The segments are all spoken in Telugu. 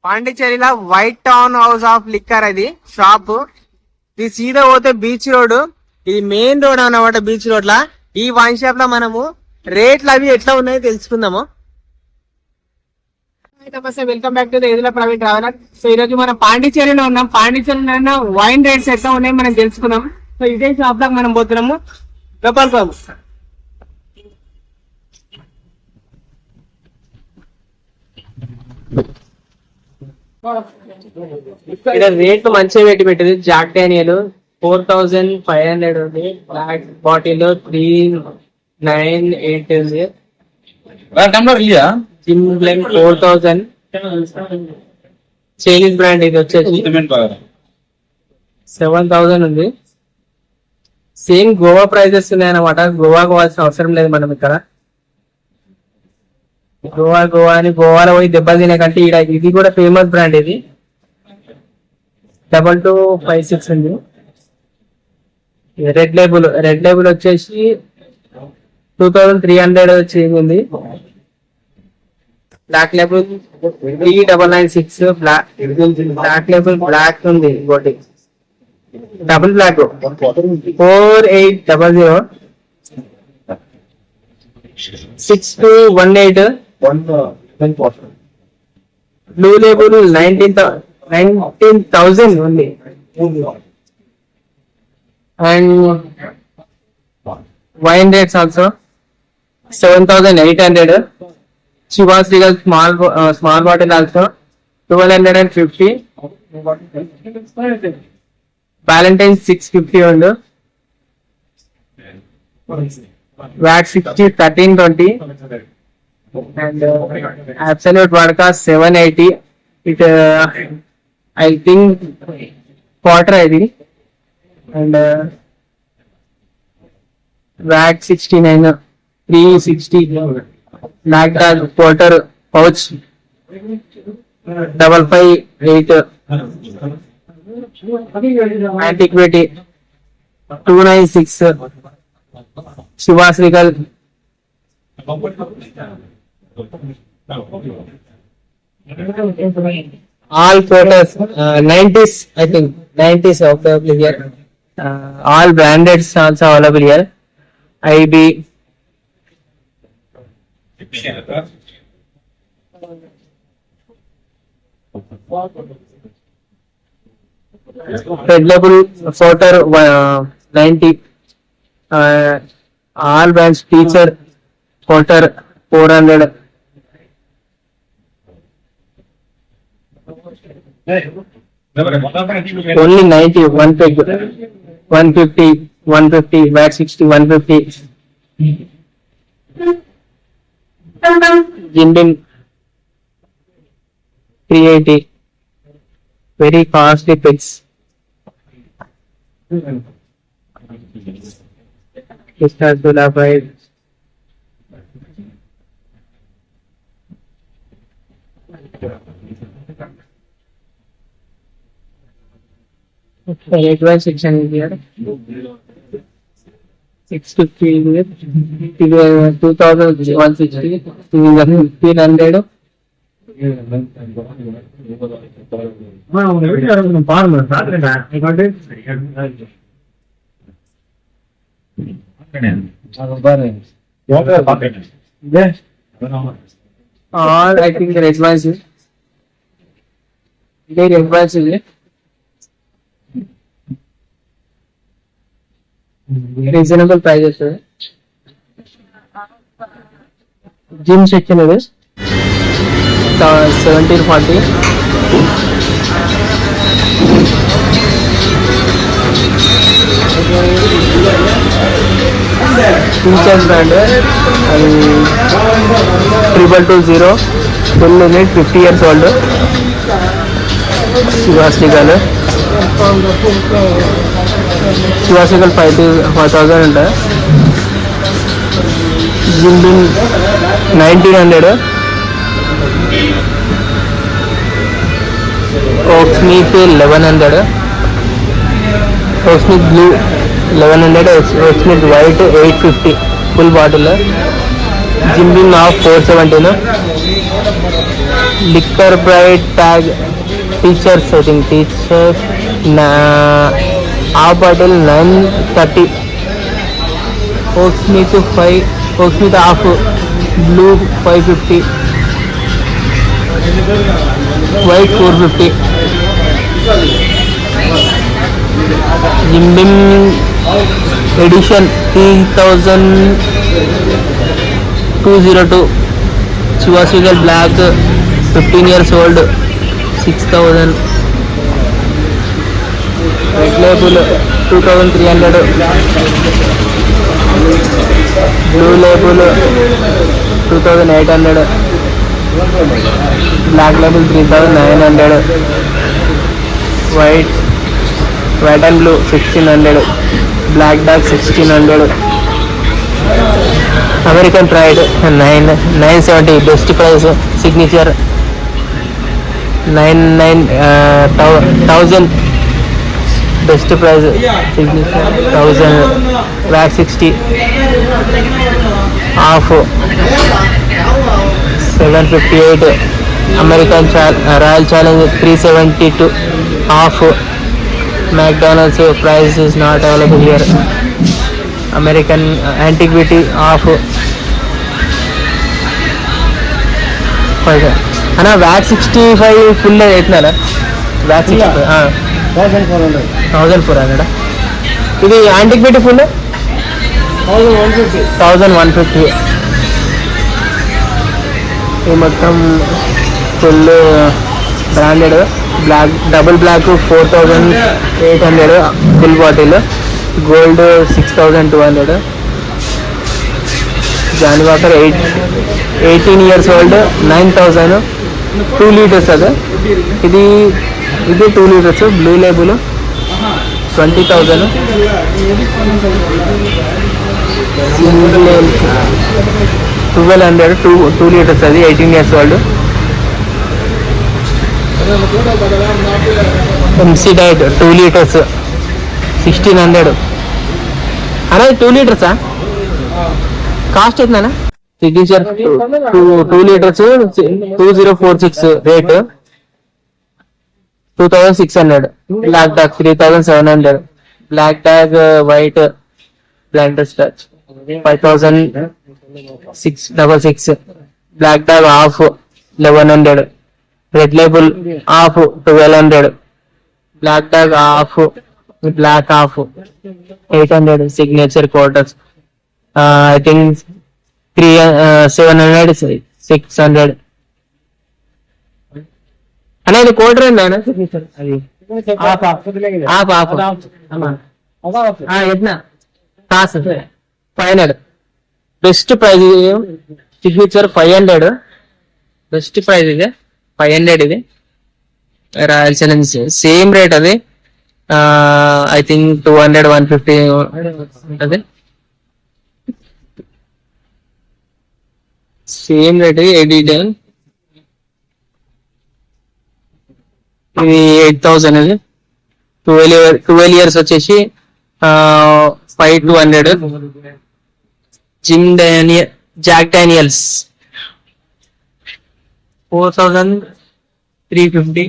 పాండిచ్చేరిలో white town house of liquor అది షాప్. ఇది సీదా పోతే బీచ్ రోడ్, ఇది మెయిన్ రోడ్ అన్నమాట. బీచ్ రోడ్ లా ఈ వైన్ షాప్ లో మనము రేట్లు అవి ఎట్లా ఉన్నాయో తెలుసుకుందాము. Welcome back to Edula private traveller. So ఈ రోజు మనం పాండిచ్చేరిలో ఉన్నాం. పాండిచ్చేరిలో వైన్ రేట్స్ ఎట్లా ఉన్నాయి మనం తెలుసుకుందాం. సో ఇదే షాప్ దాకా మనం పోతున్నాము. లోపల ఇక్కడ రేట్లు మంచిగా పెట్టింది. జాక్ డానియల్ 4500 ఉంది. బ్లాక్ బాటిల్ 3980 ఉంది. Gym blend 4000. చైనీస్ బ్రాండ్ ఇది వచ్చేసి 7000 ఉంది. సేమ్ గోవా ప్రైజెస్ ఉన్నాయన్నమాట. గోవా పోవాల్సిన అవసరం లేదు మనం ఇక్కడ. గోవా అని గోవాలో పోయి దెబ్బ తినే కంటే ఇది కూడా ఫేమస్ బ్రాండ్. ఇది 2256 ఉంది. రెడ్ లేబుల్ వచ్చేసి 2300 చేంజ్ ఉంది. Black label 3996. Black label black ఉంది. ఇంకోటి డబుల్ బ్లాక్ 4800. 6218. బ్లూ లేబుల్ 19,000 ఉంది. And wine rates also 7800. Chivas Regal small bottle also 1250. Valentine 650 ఉంది. VAT 60 1320. And Absolute Vodka 780. It I think quarter ID. And VAT 69 360. Black Dog quarter pouch 558. Antiquity 296. Chivas Regal all quarters 90s. I think 90s available here. All branded also available here. IB Red Label Porter 90. All brands Teacher Porter 400. Only 90. 150. VAT 60 150. Jim Beam 380. Very costly picks. Pistachio 5. Rate wise section is here. 650 is here. 2160. 1500. All I think the advice is very advanced. Reasonable prices. Gym section is 1740. Teacher brand and 2220. Full unit 50 years old. Chivas Regal 5000 and Jim Beam 1900. Oaksmith 1100. Oaksmith blue 1100. Oaksmith white 850. Full bottle. Jim Beam of 417. Liquor bright tag Teacher's, I think Teacher's ఆ bottle 930, Oak Smith 5, Oak Smith half Blue 550, White 450, Jim Beam edition 3202, Chivas Regal Black 15 years old 6000, Red Label 2300, Blue Label 2800, Black Label 3900, White and Blue 1600, Black Dog 1600, American Pride 970, best price Signature 1000, best price Signature 1000, VAT 60 half 758, American Royal Challenge 372 half, McDonald's price is not available here, American antiquity off. అన్నా వ్యాక్ 65 ఫుల్ ఎట్లా వ్యాక్ 65 1400, ఇది యాంటిక్విటీ ఫుల్ 1150, ఇది మొత్తం full branded, black double black 4800, full bottle, gold 6200, Johnnie Walker 18 years old 9000, 2 liters అది, ఇది 2 liters, Blue Label 20,000, single 1200, 2 liters అది 18 years old, ఎంసీ డైట్ 2 liters 1600, అరే 2 liters కాస్ట్ అవుతుందన్నా, Signature 2 liters 2046 rate 2600, Black Dog 3700, Black Dog White Blender Scotch 5666, Black Dog half 1100, Red Label half 1200, Black Dog half black half 800, Signature quarters I think 700, 600, అనేది కోటర్ అండి ఆయన సిగ్నేచర్ అది ఎట్లా కాసు 500, best praise signature 500, best praise ఇది 500, ఇది రాయల్ ఛాలెంజ్ సేమ్ రేట్ అది, ఐ థింక్ 200, 150 ఉంటుంది, సేమ్ రేట్ 80, ఇది 8000, ఇది 12 years వచ్చేసి 5200, Jack Daniels 4350,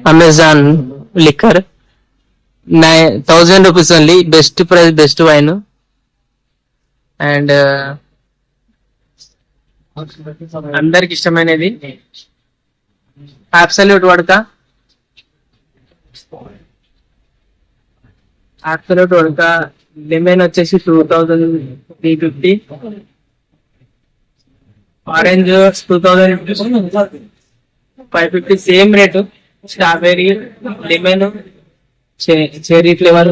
Amazon liquor 1000 rupees only, best price, best wine, and అందరికి ఇష్టమైనది అబ్సల్యూట్ వడ్కా, లెమన్ వచ్చేసి 2350, orange 2550, same rate, strawberry, lemon, cherry flavour,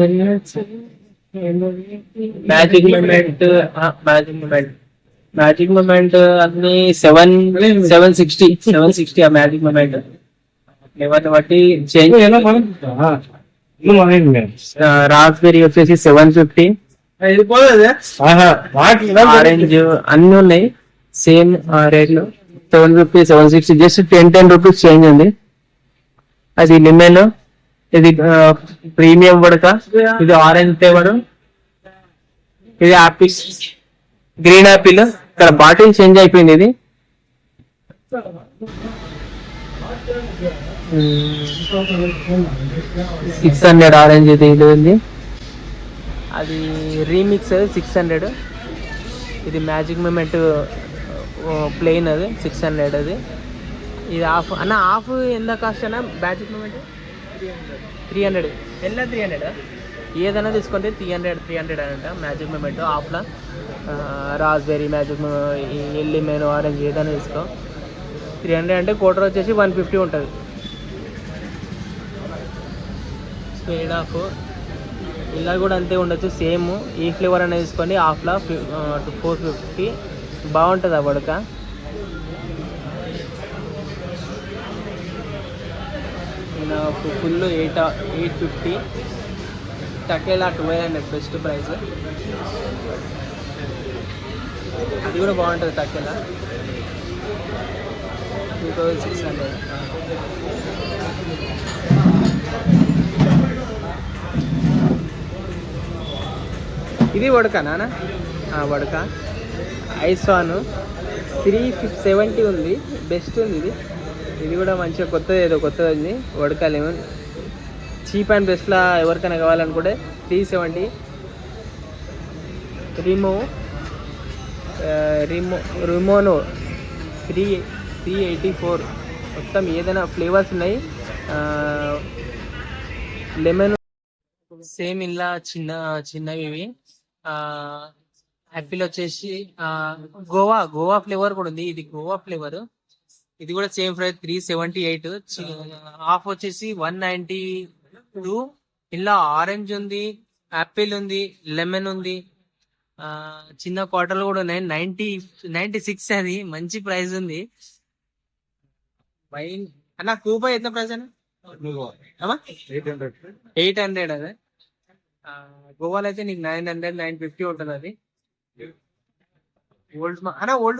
magic moment అన్ని 760 ఆ మ్యాజిక్ మూమెంట్ లెవెన్ బట్టి చేంజ్. రాస్బెరీ వచ్చేసి 750, ఆరెంజ్ అన్ని ఉన్నాయి సేమ్ రేట్లు. 750, 760, జస్ట్ 10 రూపీస్ చేంజ్ ఉంది. అది లెమన్, ఇది ప్రీమియం వడక, ఇది ఆరెంజ్ ఫ్లేవర్, ఇది యాపిల్, గ్రీన్ యాపిల్. ఇక్కడ బాటిల్ చేంజ్ అయిపోయింది. ఇది 600 ఆరెంజ్. ఇది ఉంది, అది రీమిక్స్ 600. ఇది మ్యాజిక్ మూమెంట్ ప్లెయిన్, అది 600. అది ఇది హాఫ్ అన్న. హాఫ్ ఎంత కాస్ట్ అన్న మ్యాజిక్ మూమెంట్? 300. ఎలా 300? ఏదైనా తీసుకుంటే 300 అంట మ్యాజిక్ మూమెంట్ హాఫ్లో. రాస్బెర్రీ, మ్యాజిక్, ఎల్లి మెను, ఆరెంజ్ ఏదైనా తీసుకో. 300 అంటే క్వార్టర్ వచ్చేసి 150 ఉంటుంది. స్పేడ్ ఆఫ్ ఇలా కూడా అంతే ఉండొచ్చు సేమ్. ఈ ఫ్లేవర్ అనేది తీసుకోండి హాఫ్లో 450. బాగుంటుంది ఆ వడక. ఫుల్ 850. టకేలా 1200 best price. అది కూడా బాగుంటుంది టకేలా 2600. ఇది వడక నానా? వడక ఐసాన్ 370 ఉంది, బెస్ట్ ఉంది ఇది. ఇది కూడా మంచిగా కొత్తది, ఏదో కొత్తది ఉంది వడక లెమన్. చీప్ అండ్ బెస్ట్లా ఎవరికైనా కావాలనుకుంటే 370. రిమోనో 384. మొత్తం ఏదైనా ఫ్లేవర్స్ ఉన్నాయి. లెమన్ సేమ్ ఇలా చిన్నవి ఇవి. యాపిల్ వచ్చేసి గోవా ఫ్లేవర్ కూడా ఉంది. ఇది గోవా ఫ్లేవర్. ఇది కూడా సేమ్ ప్రైస్ 378. హాఫ్ వచ్చేసి 192. ఇలా ఆరెంజ్ ఉంది, యాపిల్ ఉంది, లెమన్ ఉంది, చిన్న క్వార్టర్లు కూడా ఉన్నాయి. 96 అది మంచి ప్రైస్ ఉంది. వైన్ అన్న కూపా ఎంత ప్రైస్ అన్న? 800. అదే గోవాలో అయితే నీకు 900, 950 ఉంటుంది. అది ఓల్డ్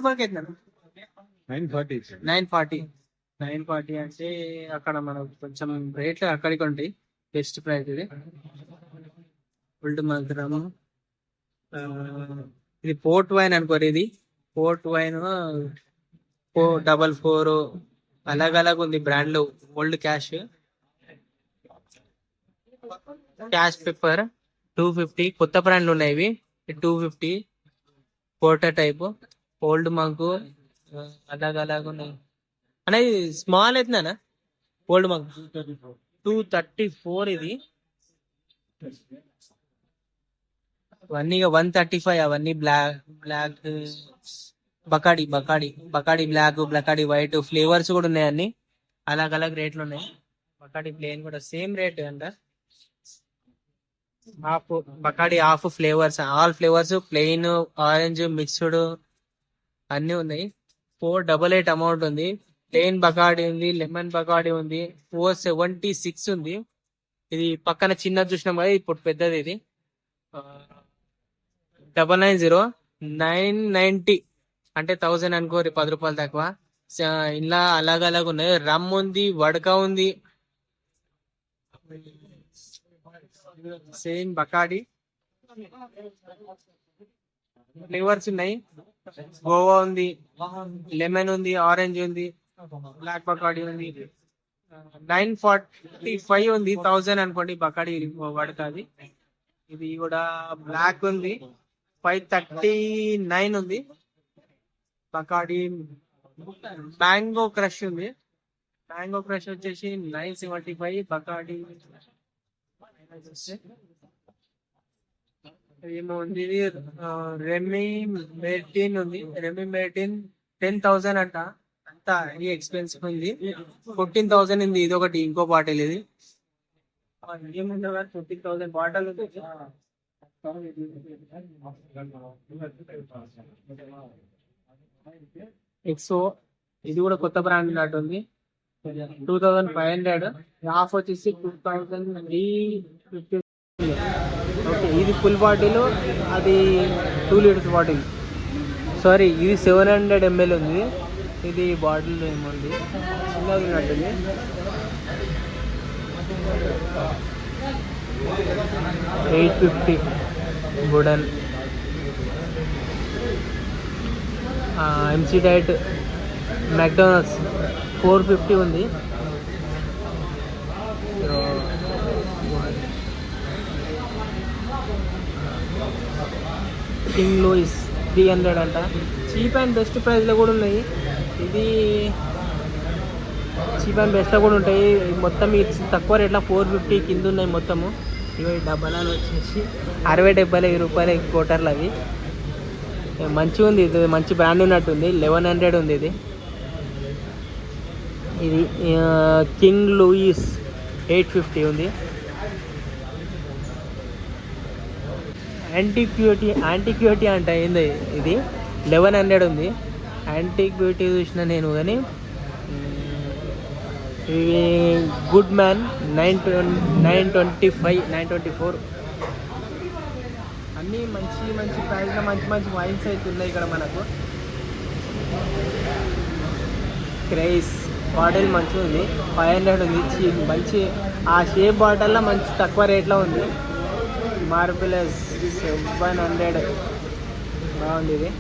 మార్క్ అయితే 940 అంటే అక్కడ మనకు కొంచెం రేట్లు అక్కడికి ఉంటాయి. బెస్ట్ ప్రైస్ ఇది. ఓల్డ్ మార్క్ రాము. ఇది పోర్ట్ వైన్ అనుకోరు. ఇది పోర్ట్ వైన్ 444 అలాగ ఉంది బ్రాండ్లు. Old cash pepper 250. కొత్త బ్రాండ్లు ఉన్నాయి ఇవి 250. పోర్టర్ టైప్ ఓల్డ్ మంక్ అలాగ ఉన్నాయి. అనేది స్మాల్ అవుతుందనా ఓల్డ్ మంక్ 234. ఇది అవన్నీ 135. అవన్నీ black Bacardi black, Bacardi white flavours కూడా ఉన్నాయి. అన్ని అలాగ రేట్లు ఉన్నాయి. బకాడి ప్లేన్ కూడా సేమ్ రేట్ అంట. Bacardi half flavours, all flavours plain, orange mixed అన్ని ఉన్నాయి. 488 అమౌంట్ ఉంది. ప్లెయిన్ బకాడి ఉంది, లెమన్ బకాడి ఉంది. 476 ఉంది. ఇది పక్కన చిన్నది చూసినాం కదా, ఇప్పుడు పెద్దది. ఇది 990 990 అంటే 1000 అనుకోరి, 10 రూపాయలు తక్కువ. ఇలా అలాగ ఉన్నాయి. రమ్ ఉంది, వడక ఉంది, సేమ్ బకాడి ఫ్లేవర్స్ ఉన్నాయి. గోవా ఉంది, లెమన్ ఉంది, ఆరెంజ్ ఉంది, బ్లాక్ బకాడి ఉంది. 945 ఉంది, 1000 అనుకోండి బకాడి వడకది. ఇది కూడా బ్లాక్ ఉంది, 539 ఉంది. బకాడి మ్యాంగో క్రష్ ఉంది. మ్యాంగో క్రష్ వచ్చేసి 975. బకాడి ఏముంది, రెమీ మెర్టిన్ ఉంది. రెమీ మెర్టిన్ 10,000 అంట. అంతా ఎక్స్పెన్సివ్ ఉంది. 14,000 ఉంది. ఇది ఒకటి ఇంకో బాటిల్. ఇది ఏముంది 14,000 బాటిల్. ఎక్సో ఇది కూడా కొత్త బ్రాండ్ ఉన్నట్టు ఉంది. 2500. హాఫ్ వచ్చేసి 2350. ఓకే ఇది ఫుల్ బాటిల్, అది 2 లీటర్స్ బాటిల్. సారీ, ఇది 700 ml ఉంది. ఇది బాటిల్ ఏముంది, చిన్నది ఉన్నట్టుంది. $850 వుడన్. ఎంసీ డైట్ మెక్డొనాల్డ్స్ 450 ఉంది. కింగ్ లూయిస్ 300 అంట. చీప్ అండ్ బెస్ట్ ప్రైస్లో కూడా ఉన్నాయి. ఇది చీప్ అండ్ బెస్ట్లో కూడా ఉంటాయి. మొత్తం తక్కువ రేట్లో 450 కింద ఉన్నాయి మొత్తము. ఇవి డబ్బాలు వచ్చేసి 60-70 రూపాయలు కోటర్లు. అవి మంచిగా ఉంది. ఇది మంచి బ్రాండ్ ఉన్నట్టుంది. 1100 ఉంది. ఇది కింగ్ లూయిస్ 850 ఉంది. యాంటీక్యూటీ అంట ఏంది ఇది, 1100 ఉంది. యాంటీక్యూటీ చూసిన నేను కానీ. ఇవి గుడ్ మ్యాన్ 924. అన్నీ మంచి మంచి ప్రైస్లో మంచి మంచి వైన్స్ అయితే ఉన్నాయి ఇక్కడ మనకు. క్రైస్ బాటిల్ మంచిగా ఉంది, 500 ఉంది. మంచి ఆ షేప్ బాటిల్లో మంచి తక్కువ రేట్లో ఉంది. మార్బులస్ 700 బాగుంది. ఇది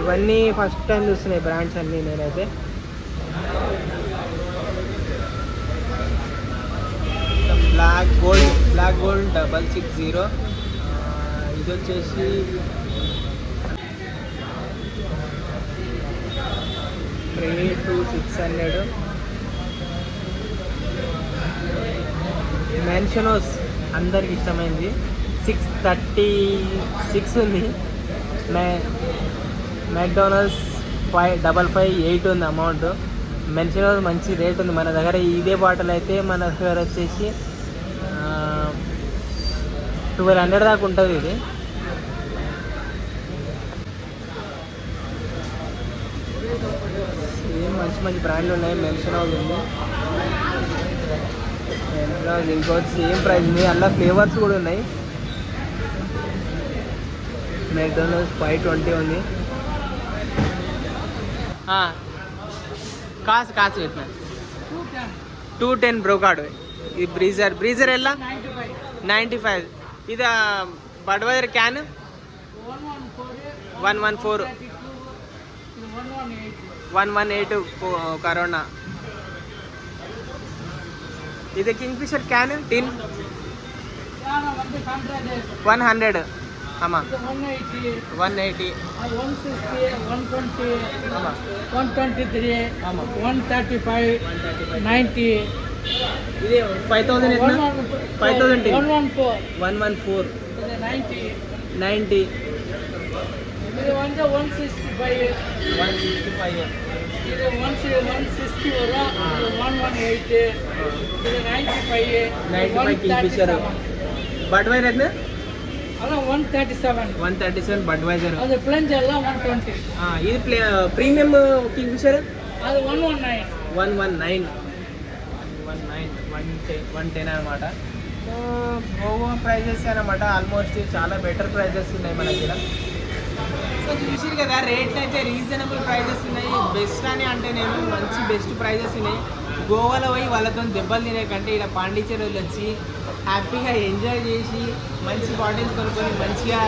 ఇవన్నీ ఫస్ట్ టైం చూస్తున్నాయి బ్రాండ్స్ అన్నీ నేనైతే. Black gold 660. ఇది వచ్చేసి 600. మెన్షనోస్ అందరికి ఇష్టమైంది, 636 ఉంది. మెక్డొనాల్డ్స్ 558 ఉంది అమౌంట్. మెన్షనోస్ మంచి రేట్ ఉంది. మన దగ్గర ఇదే బాటిల్ అయితే మన దగ్గర వచ్చేసి 1200 దాకా ఉంటుంది. ఇది మంచి మంచి బ్రాండ్లు ఉన్నాయి. మెన్షనోస్ ఉంది, ఇంకోటి సేమ్ ప్రైస్ ఉంది. అందులో ఫ్లేవర్స్ కూడా ఉన్నాయి. మెక్డొనాల్డ్స్ 520 ఉంది. కాసు పెట్టిన 210 బ్రోకాడ్. ఇది బ్రీజర్ ఎలా 95. ఇది బడ్వైజర్ క్యాన్ 118 కరోనా. ఇది కింగ్ ఫిషర్ క్యాన్ టిన్ 100. ஆமா 180 120 123 ஆமா 135 90. ఇది 5000 ఎంత 5000 114 90. ఇది 165 ఇది 160 వరా 118 ఇది 95 కింగ్ ఫిషర్. బడ్వైజర్ ఎంత అలా 137 బడ్వైజర్. అది ప్లెంజ్ అలా 120. ఇది ప్రీమియం కింగ్ ఫిషర్ అది 119 110 అనమాట. సో ఓవో ప్రైజెస్ అనమాట. ఆల్మోస్ట్ చాలా బెటర్ ప్రైజెస్ ఉన్నాయి మన దగ్గర. సో చూసారు కదా, రేట్లు అయితే రీజనబుల్ ప్రైజెస్ ఉన్నాయి. బెస్ట్ అని అంటే నేను మంచి బెస్ట్ ప్రైజెస్ ఉన్నాయి. గోవాలో పోయి వాళ్ళతో దెబ్బలు తినే కంటే ఇక్కడ పాండిచేరి వచ్చి హ్యాపీగా ఎంజాయ్ చేసి మంచి బాటిల్స్ కొనుక్కొని మంచిగా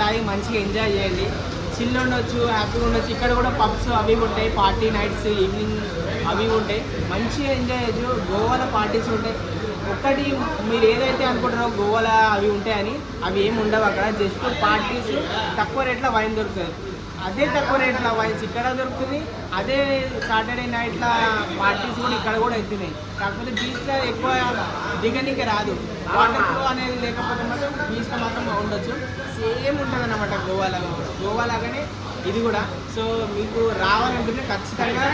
తాగి మంచిగా ఎంజాయ్ చేయండి. చిల్ ఉండొచ్చు, హ్యాపీగా ఉండొచ్చు. ఇక్కడ కూడా పబ్స్ అవి ఉంటాయి, పార్టీ నైట్స్ ఈవినింగ్ అవి ఉంటాయి. మంచిగా ఎంజాయ్ చేయొచ్చు. గోవాలో పార్టీస్ ఉంటాయి. ఒక్కటి మీరు ఏదైతే అనుకుంటారో గోవాలో అవి ఉంటాయని, అవి ఏమి ఉండవు అక్కడ. జస్ట్ పార్టీస్, తక్కువ రేట్లో వైన్ దొరుకుతుంది. అదే తక్కువ రేట్ల వైన్స్ ఇక్కడ దొరుకుతుంది. అదే సాటర్డే నైట్ల పార్టీస్ కూడా ఇక్కడ కూడా అవుతున్నాయి. కాకపోతే బీచ్లో ఎక్కువ దిగనికి రాదు. వాటర్ ఫ్లో అనేది లేకపోతే మాత్రం బీచ్లో మాత్రం ఉండొచ్చు. సేమ్ ఉంటుంది అన్నమాట గోవాలాగానే ఇది కూడా. సో మీకు రావాలంటే ఖచ్చితంగా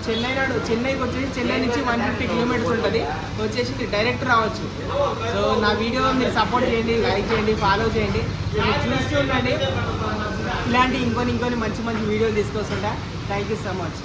చెన్నైకి వచ్చేసి చెన్నై నుంచి 150 కిలోమీటర్స్ ఉంటుంది. వచ్చేసి డైరెక్ట్ రావచ్చు. సో నా వీడియో మీరు సపోర్ట్ చేయండి, లైక్ చేయండి, ఫాలో చేయండి. మీరు చూస్తూ ఉండండి. ఇలాంటి ఇంకొని మంచి మంచి వీడియోలు తీసుకొస్తుంటా. Thank you so much.